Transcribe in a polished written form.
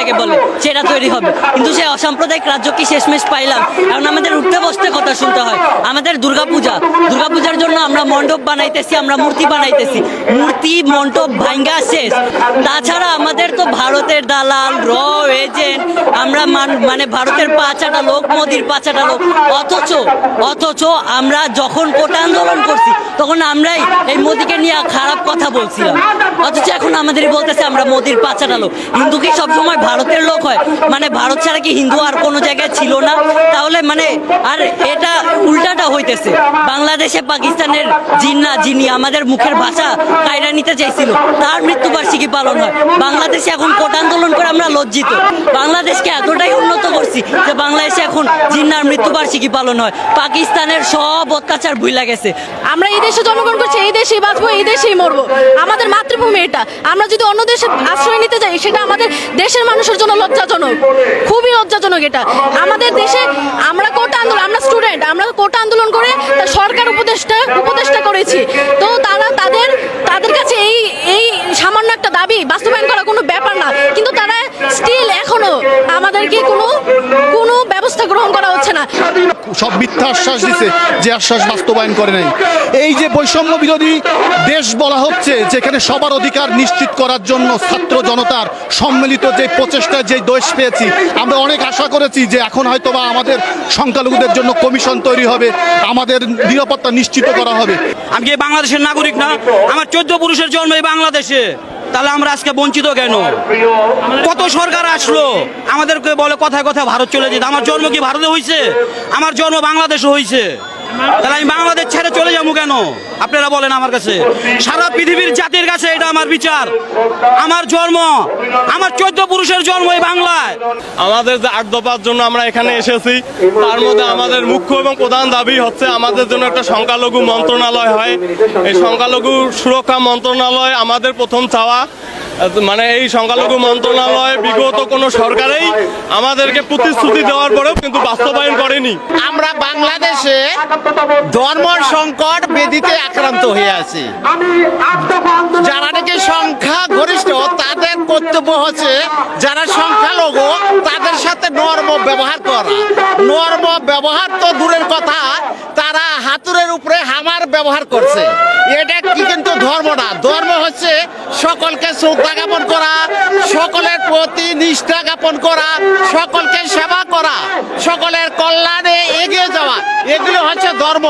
যেটাকে বলে সেটা তৈরি হবে। কিন্তু সেই অসাম্প্রদায়িক রাজ্য কি শেষমেশ পাইলাম? এখন আমাদের উঠতে বসতে কথা শুনতে হয়। আমাদের দুর্গাপূজার জন্য আমরা মণ্ডপ বানাইতেছি, আমরা মূর্তি বানাইতেছি, মূর্তি মণ্ডপ ভাঙ্গা শেষ। তাছাড়া আমাদের তো ভারতের দালাল, এজেন্ট, আমরা মানে ভারতের পাচাটা লোক, মোদির পাচাটা লোক। অথচ আমরা যখন কোটা আন্দোলন করছি তখন আমরাই এই মোদিকে নিয়ে খারাপ কথা বলছিলাম, অথচ এখন আমাদেরই বলতেছে আমরা মোদির পাচাটা লোক। হিন্দু কি সবসময় ভারতের লোক হয়? মানে ভারত ছাড়া কি হিন্দু আর কোনো জায়গায় ছিল না? তাহলে মানে আর এটা উল্টাটা হইতেছে। বাংলাদেশে পাকিস্তানের যিনি আমাদের মুখের ভাষা কায়রা নিতে চাইছিল তার মৃত্যুবার্ষিকী পালন হয়। বাংলাদেশে এখন কোটা আন্দোলন করে আমরা লজ্জিত। বাংলাদেশকে এতটাই উন্নত করছি যে বাংলাদেশে এখন জিন্নার মৃত্যুবার্ষিকী পালন হয়। পাকিস্তানের সব অত্যাচার ভুইলা গেছে। আমরা এই দেশে জন্মগ্রহণ করছি, এই দেশেই বাঁচবো, এই দেশেই মরবো। আমাদের মাতৃভূমি এটা। আমরা যদি অন্য দেশে আশ্রয় নিতে যাই সেটা আমাদের দেশের মানুষের জন্য লজ্জাজনক, খুবই লজ্জাজনক। এটা আমাদের দেশে আমরা কোটা আন্দোলন, আমরা স্টুডেন্ট, আমরা কোটা আন্দোলন করে সরকার উপদেষ্টা করেছি। তো তাদের কাছে এই সামান্য একটা দাবি বাস্তবায়ন করা কোনো ব্যাপার না, কিন্তু তারা স্টিল এখনো আমাদেরকে কোনো ব্যবস্থা গ্রহণ করা হচ্ছে না। সব মিথ্যা আশ্বাস দিচ্ছে, যে আশ্বাস বাস্তবায়ন করে নাই। এই যে বৈষম্য বিরোধী দেশ বলা হচ্ছে, যেখানে সবার অধিকার নিশ্চিত করার জন্য ছাত্র জনতার সম্মিলিত যে প্রচেষ্টায় যে দেশ পেয়েছি, আমরা অনেক আশা করেছি যে এখন হয়তোবা আমাদের সংখ্যালঘুদের জন্য কমিশন তৈরি হবে, আমাদের নিরাপত্তা নিশ্চিত করা হবে। আমি কি বাংলাদেশের নাগরিক না? আমার 14 পুরুষের জন্ম এই বাংলাদেশে, তাহলে আমরা আজকে বঞ্চিত কেন? কত সরকার আসলো আমাদেরকে বলে কথায় কথায় ভারত চলে যেতে। আমার জন্ম কি ভারতে হয়েছে? আমার জন্ম বাংলাদেশে হয়েছে, তাহলে আমি বাংলাদেশ ছেড়ে চলে যাবো কেন? আপনারা বলেন আমার কাছে, সারা পৃথিবীর জাতির কাছে এটা আমার বিচার। আমার জন্ম, আমার 14 পুরুষের জন্ম এই বাংলায়। আমাদের যে 8 দফার জন্য আমরা এখানে এসেছি, তার মধ্যে আমাদের মুখ্য এবং প্রধান দাবি হচ্ছে আমাদের জন্য একটা সংখ্যালঘু মন্ত্রণালয় হয়। এই সংখ্যালঘু সুরক্ষা মন্ত্রণালয় আমাদের প্রথম চাওয়া। মানে এই সংখ্যালঘু মন্ত্রণালয় বিগত কোনো সরকারেই আমাদেরকে প্রতিশ্রুতি দেওয়ার পরেও কিন্তু বাস্তবায়ন করেনি। আমরা বাংলাদেশে ধর্ম সংকট ব্যাধিতে আক্রান্ত হয়ে আছি। যারা নাকি সংখ্যা গরিষ্ঠ তাদের কর্তব্য হচ্ছে যারা সংখ্যালঘু তাদের সাথে নর্ম ব্যবহার করা। নর্ম ব্যবহার তো দূরের কথা, তারা হাতুড়ের উপরে হামার ব্যবহার করছে। এটা কি কিন্তু ধর্ম না। ধর্ম হচ্ছে সকলকে শ্রদ্ধা জ্ঞাপন করা, সকলের প্রতি নিষ্ঠা জ্ঞাপন করা, সকলকে সেবা করা, সকলের কল্যাণে এগিয়ে যাওয়া, এগুলো হচ্ছে ধর্ম।